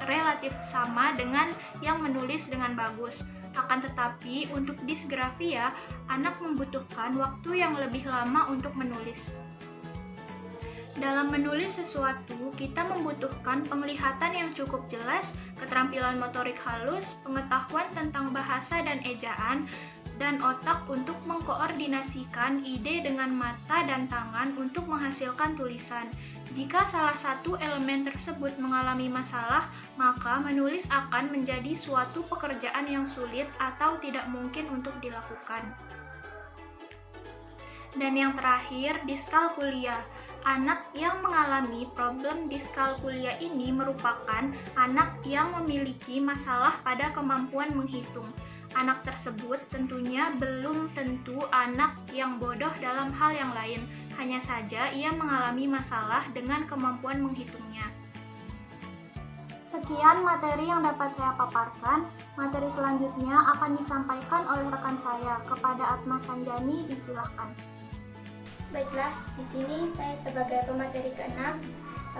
relatif sama dengan yang menulis dengan bagus. Akan tetapi, untuk disgrafia, anak membutuhkan waktu yang lebih lama untuk menulis. Dalam menulis sesuatu, kita membutuhkan penglihatan yang cukup jelas, keterampilan motorik halus, pengetahuan tentang bahasa dan ejaan, dan otak untuk mengkoordinasikan ide dengan mata dan tangan untuk menghasilkan tulisan. Jika salah satu elemen tersebut mengalami masalah, maka menulis akan menjadi suatu pekerjaan yang sulit atau tidak mungkin untuk dilakukan. Dan yang terakhir, diskalkulia. Anak yang mengalami problem diskalkulia ini merupakan anak yang memiliki masalah pada kemampuan menghitung. Anak tersebut tentunya belum tentu anak yang bodoh dalam hal yang lain, hanya saja ia mengalami masalah dengan kemampuan menghitungnya. Sekian materi yang dapat saya paparkan. Materi selanjutnya akan disampaikan oleh rekan saya. Kepada Atma Sanjani, disilahkan. Baiklah, di sini saya sebagai pemateri ke-6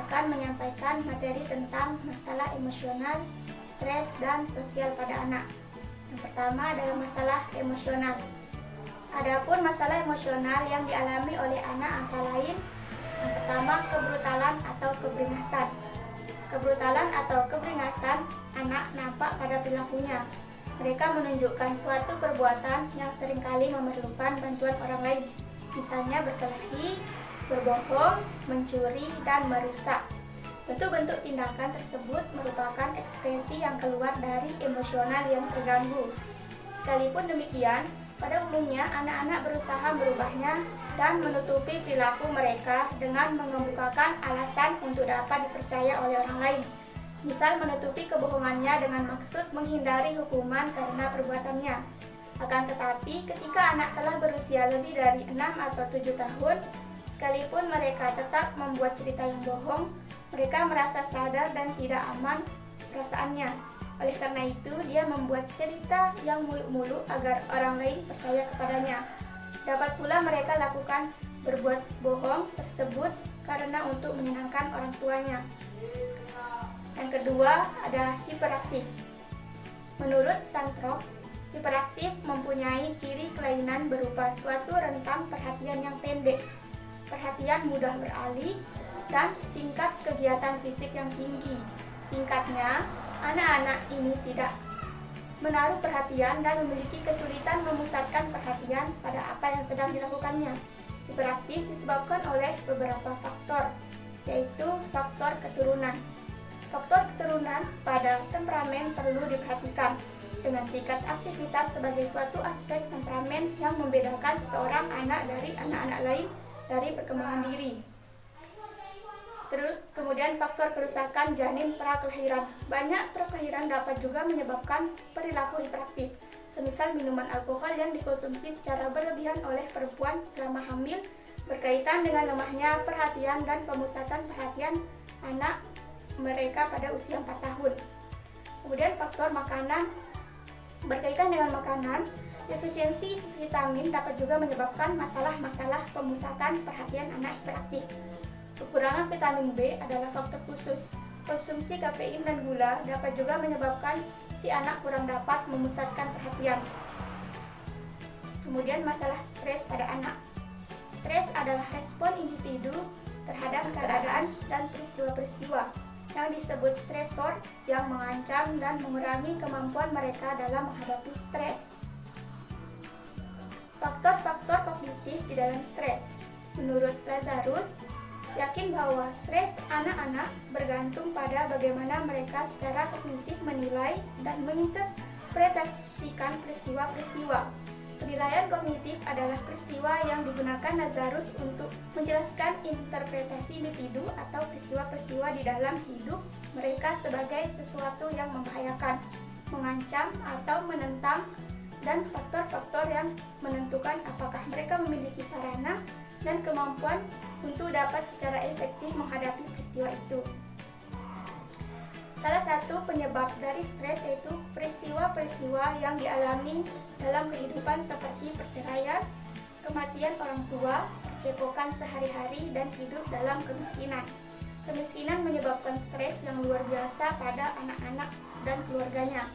akan menyampaikan materi tentang masalah emosional, stres, dan sosial pada anak. Yang pertama adalah masalah emosional. Adapun masalah emosional yang dialami oleh anak antara lain, yang pertama kebrutalan atau keberingasan. Kebrutalan atau keberingasan anak nampak pada perilakunya. Mereka menunjukkan suatu perbuatan yang seringkali memerlukan bantuan orang lain, misalnya berkelahi, berbohong, mencuri, dan merusak. Bentuk-bentuk tindakan tersebut merupakan ekspresi yang keluar dari emosional yang terganggu. Sekalipun demikian, pada umumnya anak-anak berusaha merubahnya dan menutupi perilaku mereka dengan mengemukakan alasan untuk dapat dipercaya oleh orang lain. Misal menutupi kebohongannya dengan maksud menghindari hukuman karena perbuatannya. Akan tetapi, ketika anak telah berusia lebih dari 6 atau 7 tahun, sekalipun mereka tetap membuat cerita yang bohong, mereka merasa sadar dan tidak aman perasaannya. Oleh karena itu, dia membuat cerita yang muluk-muluk agar orang lain percaya kepadanya. Dapat pula mereka lakukan berbuat bohong tersebut karena untuk menyenangkan orang tuanya. Yang kedua, ada hiperaktif. Menurut Santrox, hiperaktif mempunyai ciri kelainan berupa suatu rentang perhatian yang pendek, perhatian mudah beralih, dan tingkat kegiatan fisik yang tinggi. Singkatnya, anak-anak ini tidak menaruh perhatian dan memiliki kesulitan memusatkan perhatian pada apa yang sedang dilakukannya. Hiperaktif disebabkan oleh beberapa faktor, yaitu faktor keturunan. Faktor keturunan pada temperamen perlu diperhatikan dengan tingkat aktivitas sebagai suatu aspek temperamen yang membedakan seseorang anak dari anak-anak lain dari perkembangan diri. Terus, kemudian faktor kerusakan janin prakelahiran. Banyak prakelahiran dapat juga menyebabkan perilaku hiperaktif, semisal minuman alkohol yang dikonsumsi secara berlebihan oleh perempuan selama hamil berkaitan dengan lemahnya perhatian dan pemusatan perhatian anak mereka pada usia 4 tahun. Kemudian faktor makanan. Berkaitan dengan makanan, defisiensi vitamin dapat juga menyebabkan masalah-masalah pemusatan perhatian anak hiperaktif. Kekurangan vitamin B adalah faktor khusus. Konsumsi kafein dan gula dapat juga menyebabkan si anak kurang dapat memusatkan perhatian. Kemudian masalah stres pada anak. Stres adalah respon individu terhadap keadaan dan peristiwa-peristiwa yang disebut stresor yang mengancam dan mengurangi kemampuan mereka dalam menghadapi stres. Faktor-faktor kognitif di dalam stres. Menurut Lazarus, yakin bahwa stres anak-anak bergantung pada bagaimana mereka secara kognitif menilai dan menginterpretasikan peristiwa-peristiwa. Penilaian kognitif adalah peristiwa yang digunakan Lazarus untuk menjelaskan interpretasi individu atau peristiwa-peristiwa di dalam hidup mereka sebagai sesuatu yang membahayakan, mengancam, atau menentang, dan faktor-faktor yang menentukan apakah mereka memiliki sarana dan kemampuan untuk dapat secara efektif menghadapi peristiwa itu. Salah satu penyebab dari stres yaitu peristiwa-peristiwa yang dialami dalam kehidupan seperti perceraian, kematian orang tua, percekokan sehari-hari, dan hidup dalam kemiskinan. Kemiskinan menyebabkan stres yang luar biasa pada anak-anak dan keluarganya.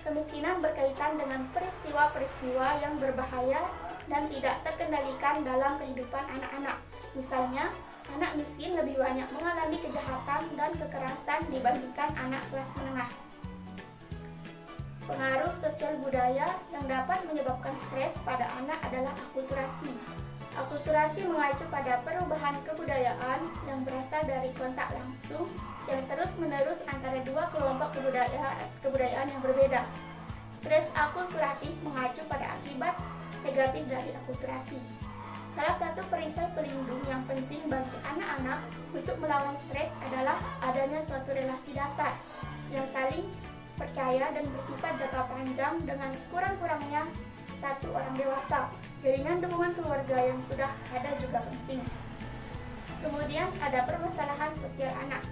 Kemiskinan berkaitan dengan peristiwa-peristiwa yang berbahaya dan tidak terkendalikan dalam kehidupan anak-anak. Misalnya, anak miskin lebih banyak mengalami kejahatan dan kekerasan dibandingkan anak kelas menengah. Pengaruh sosial budaya yang dapat menyebabkan stres pada anak adalah akulturasi. Akulturasi mengacu pada perubahan kebudayaan yang berasal dari kontak langsung yang terus-menerus antara dua kelompok kebudayaan yang berbeda. Stres akulturatif mengacu pada akibat negatif dari akulturasi. Salah satu perisai pelindung yang penting bagi anak-anak untuk melawan stres adalah adanya suatu relasi dasar yang saling percaya dan bersifat jangka panjang dengan sekurang-kurangnya satu orang dewasa. Jaringan dukungan keluarga yang sudah ada juga penting. Kemudian ada permasalahan sosial anak.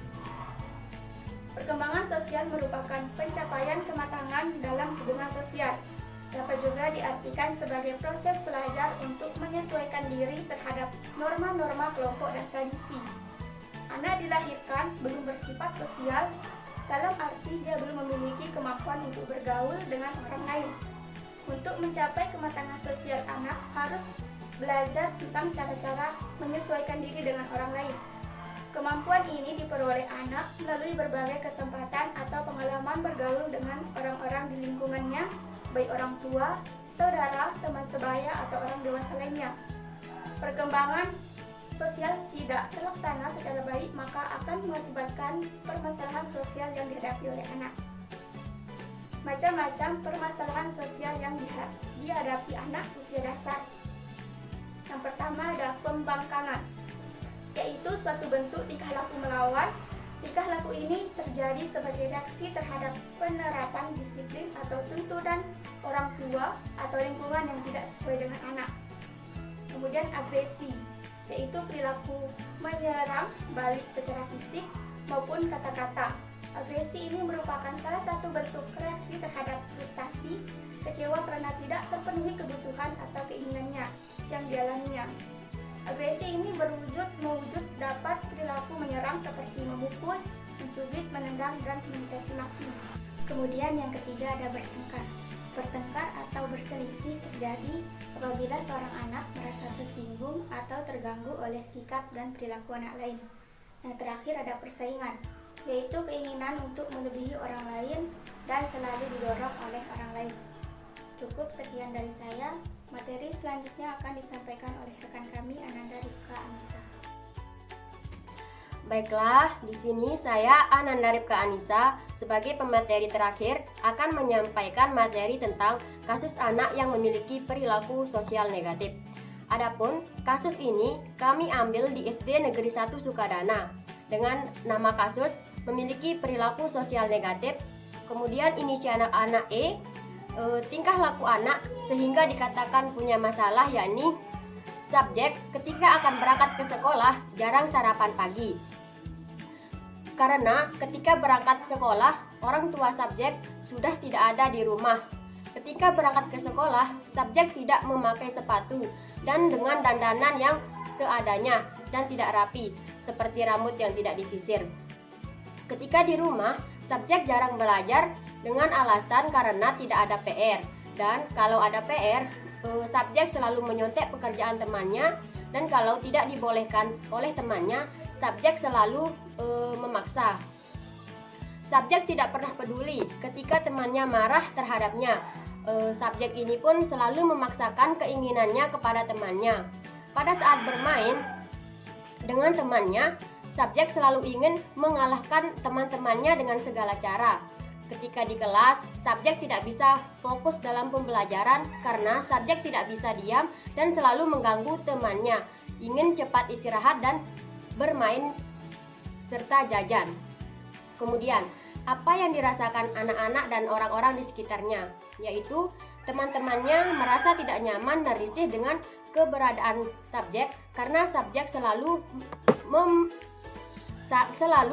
Perkembangan sosial merupakan pencapaian kematangan dalam hubungan sosial. Dapat juga diartikan sebagai proses belajar untuk menyesuaikan diri terhadap norma-norma kelompok dan tradisi. Anak dilahirkan belum bersifat sosial, dalam arti dia belum memiliki kemampuan untuk bergaul dengan orang lain. Untuk mencapai kematangan sosial, anak harus belajar tentang cara-cara menyesuaikan diri dengan orang lain. Kemampuan ini diperoleh anak melalui berbagai kesempatan atau pengalaman bergaul dengan orang-orang di lingkungannya, baik orang tua, saudara, teman sebaya, atau orang dewasa lainnya. Perkembangan sosial tidak terlaksana secara baik, maka akan mengakibatkan permasalahan sosial yang dihadapi oleh anak. Macam-macam permasalahan sosial yang dihadapi anak usia dasar. Yang pertama ada pembangkangan, yaitu suatu bentuk tingkah laku melawan. Tingkah laku ini terjadi sebagai reaksi terhadap penerapan disiplin atau tuntutan orang tua atau lingkungan yang tidak sesuai dengan anak. Kemudian agresi, yaitu perilaku menyerang balik secara fisik maupun kata-kata. Agresi ini merupakan salah satu bentuk reaksi terhadap frustasi, kecewa karena tidak terpenuhi kebutuhan atau keinginannya yang dialaminya. Agresi ini mewujud dapat perilaku menyerang seperti memukul, mencubit, menendang, dan mencaci maki. Kemudian yang ketiga ada bertengkar. Bertengkar atau berselisih terjadi apabila seorang anak merasa tersinggung atau terganggu oleh sikap dan perilaku anak lain. Yang terakhir ada persaingan. yaitu keinginan untuk melebihi orang lain dan selalu didorong oleh orang lain. Cukup sekian dari saya. Materi selanjutnya akan disampaikan oleh rekan kami Ananda Rifka Anissa. Baiklah, di sini saya Ananda Rifka Anissa sebagai pemateri terakhir akan menyampaikan materi tentang kasus anak yang memiliki perilaku sosial negatif. Adapun kasus ini kami ambil di SD Negeri 1 Sukadana dengan nama kasus memiliki perilaku sosial negatif. Kemudian inisial anak E, tingkah laku anak sehingga dikatakan punya masalah, yakni subjek ketika akan berangkat ke sekolah jarang sarapan pagi. Karena ketika berangkat sekolah orang tua subjek sudah tidak ada di rumah. Ketika berangkat ke sekolah subjek tidak memakai sepatu dan dengan dandanan yang seadanya dan tidak rapi seperti rambut yang tidak disisir. Ketika di rumah subjek jarang belajar dengan alasan karena tidak ada PR, dan kalau ada PR subjek selalu menyontek pekerjaan temannya, dan kalau tidak dibolehkan oleh temannya subjek selalu memaksa. Subjek tidak pernah peduli ketika temannya marah terhadapnya. Subjek ini pun selalu memaksakan keinginannya kepada temannya. Pada saat bermain dengan temannya, subjek selalu ingin mengalahkan teman-temannya dengan segala cara. Ketika di kelas, subjek tidak bisa fokus dalam pembelajaran karena subjek tidak bisa diam dan selalu mengganggu temannya, ingin cepat istirahat dan bermain serta jajan. Kemudian, apa yang dirasakan anak-anak dan orang-orang di sekitarnya, yaitu teman-temannya merasa tidak nyaman dan risih dengan keberadaan subjek karena subjek selalu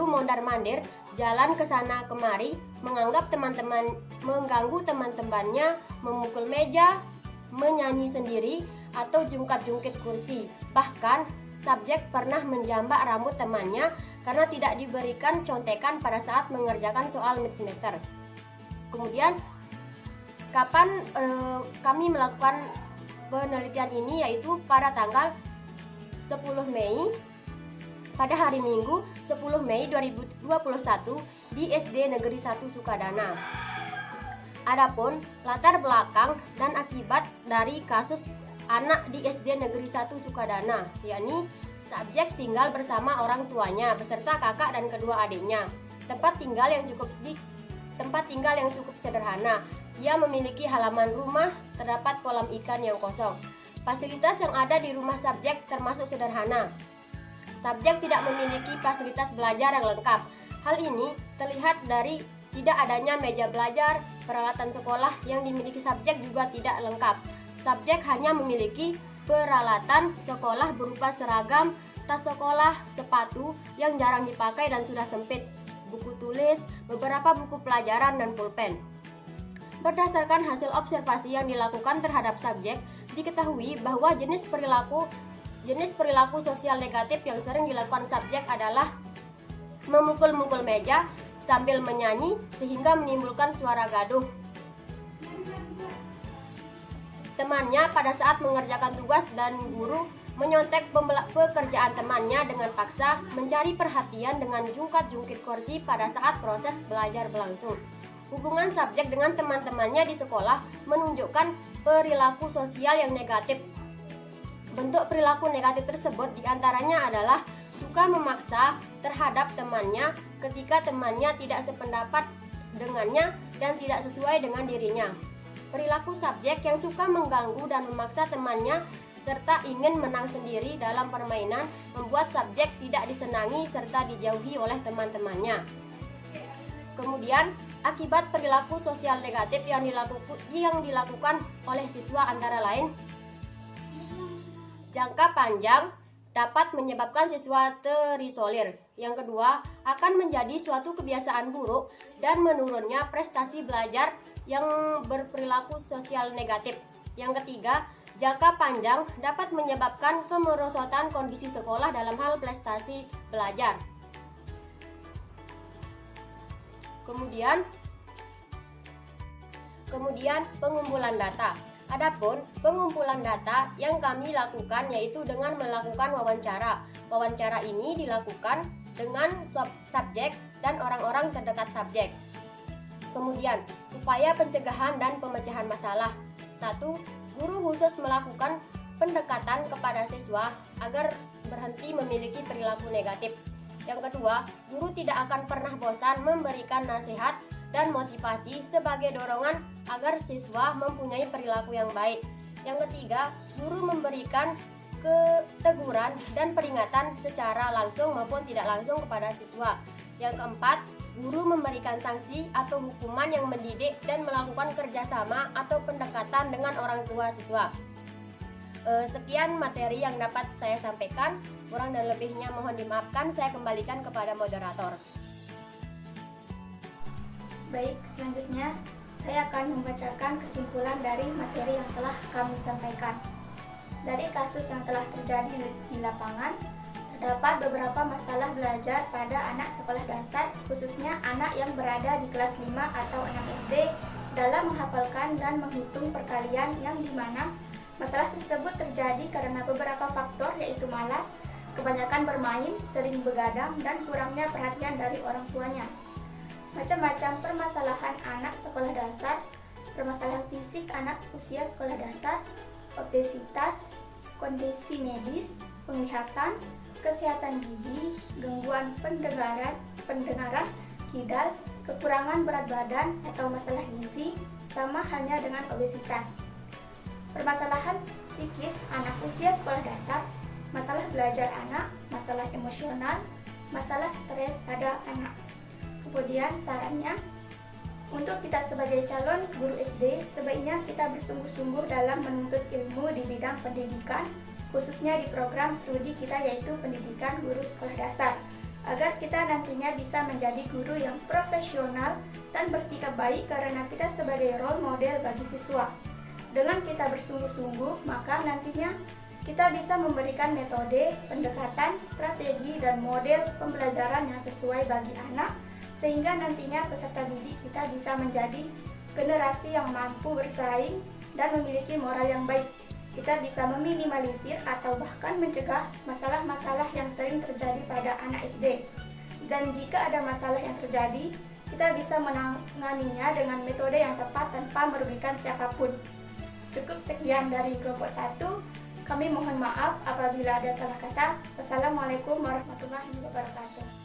mondar-mandir, jalan ke sana kemari, mengganggu teman-temannya, memukul meja, menyanyi sendiri atau jungkat-jungkit kursi. Bahkan subjek pernah menjambak rambut temannya karena tidak diberikan contekan pada saat mengerjakan soal mid semester. Kemudian kapan kami melakukan penelitian ini, yaitu pada tanggal 10 Mei pada hari Minggu 10 Mei 2021 di SD Negeri 1 Sukadana. Adapun latar belakang dan akibat dari kasus anak di SD Negeri 1 Sukadana, yakni subjek tinggal bersama orang tuanya beserta kakak dan kedua adiknya. Tempat tinggal yang cukup sederhana. Ia memiliki halaman rumah, terdapat kolam ikan yang kosong. Fasilitas yang ada di rumah subjek termasuk sederhana. Subjek tidak memiliki fasilitas belajar yang lengkap. Hal ini terlihat dari tidak adanya meja belajar, peralatan sekolah yang dimiliki subjek juga tidak lengkap. Subjek hanya memiliki peralatan sekolah berupa seragam, tas sekolah, sepatu yang jarang dipakai dan sudah sempit, buku tulis, beberapa buku pelajaran, dan pulpen. Berdasarkan hasil observasi yang dilakukan terhadap subjek, diketahui bahwa jenis perilaku sosial negatif yang sering dilakukan subjek adalah memukul-mukul meja sambil menyanyi sehingga menimbulkan suara gaduh. Temannya pada saat mengerjakan tugas dan guru menyontek pekerjaan temannya dengan paksa, mencari perhatian dengan jungkat-jungkit kursi pada saat proses belajar berlangsung. Hubungan subjek dengan teman-temannya di sekolah menunjukkan perilaku sosial yang negatif. Bentuk perilaku negatif tersebut diantaranya adalah suka memaksa terhadap temannya ketika temannya tidak sependapat dengannya dan tidak sesuai dengan dirinya. Perilaku subjek yang suka mengganggu dan memaksa temannya serta ingin menang sendiri dalam permainan membuat subjek tidak disenangi serta dijauhi oleh teman-temannya. Kemudian, akibat perilaku sosial negatif yang dilakukan oleh siswa antara lain, jangka panjang dapat menyebabkan siswa terisolir. Yang kedua, akan menjadi suatu kebiasaan buruk dan menurunnya prestasi belajar yang berperilaku sosial negatif. Yang ketiga, jangka panjang dapat menyebabkan kemerosotan kondisi sekolah dalam hal prestasi belajar. Kemudian pengumpulan data. Adapun pengumpulan data yang kami lakukan yaitu dengan melakukan wawancara. Wawancara ini dilakukan dengan subjek dan orang-orang terdekat subjek. Kemudian, upaya pencegahan dan pemecahan masalah. 1. Guru khusus melakukan pendekatan kepada siswa agar berhenti memiliki perilaku negatif. Yang kedua, guru tidak akan pernah bosan memberikan nasihat dan motivasi sebagai dorongan agar siswa mempunyai perilaku yang baik. Yang ketiga, guru memberikan teguran dan peringatan secara langsung maupun tidak langsung kepada siswa. Yang keempat, guru memberikan sanksi atau hukuman yang mendidik dan melakukan kerjasama atau pendekatan dengan orang tua siswa. Sekian materi yang dapat saya sampaikan. Kurang dan lebihnya mohon dimaafkan. Saya kembalikan kepada moderator. Baik, selanjutnya saya akan membacakan kesimpulan dari materi yang telah kami sampaikan. Dari kasus yang telah terjadi di lapangan, terdapat beberapa masalah belajar pada anak sekolah dasar, khususnya anak yang berada di kelas 5 atau 6 SD dalam menghafalkan dan menghitung perkalian, yang dimana masalah tersebut terjadi karena beberapa faktor, yaitu malas, kebanyakan bermain, sering begadang, dan kurangnya perhatian dari orang tuanya. Macam-macam permasalahan anak sekolah dasar, permasalahan fisik anak usia sekolah dasar, obesitas, kondisi medis, penglihatan, kesehatan gigi, gangguan pendengaran, kidal, kekurangan berat badan atau masalah gizi, sama halnya dengan obesitas. Permasalahan psikis anak usia sekolah dasar, masalah belajar anak, masalah emosional, masalah stres pada anak. Kemudian sarannya, untuk kita sebagai calon guru SD, sebaiknya kita bersungguh-sungguh dalam menuntut ilmu di bidang pendidikan, khususnya di program studi kita yaitu pendidikan guru sekolah dasar, agar kita nantinya bisa menjadi guru yang profesional dan bersikap baik karena kita sebagai role model bagi siswa. Dengan kita bersungguh-sungguh, maka nantinya kita bisa memberikan metode, pendekatan, strategi, dan model pembelajaran yang sesuai bagi anak, sehingga nantinya peserta didik kita bisa menjadi generasi yang mampu bersaing dan memiliki moral yang baik. Kita bisa meminimalisir atau bahkan mencegah masalah-masalah yang sering terjadi pada anak SD. Dan jika ada masalah yang terjadi, kita bisa menanganinya dengan metode yang tepat tanpa merugikan siapapun. Cukup sekian dari kelompok 1. Kami mohon maaf apabila ada salah kata. Wassalamualaikum warahmatullahi wabarakatuh.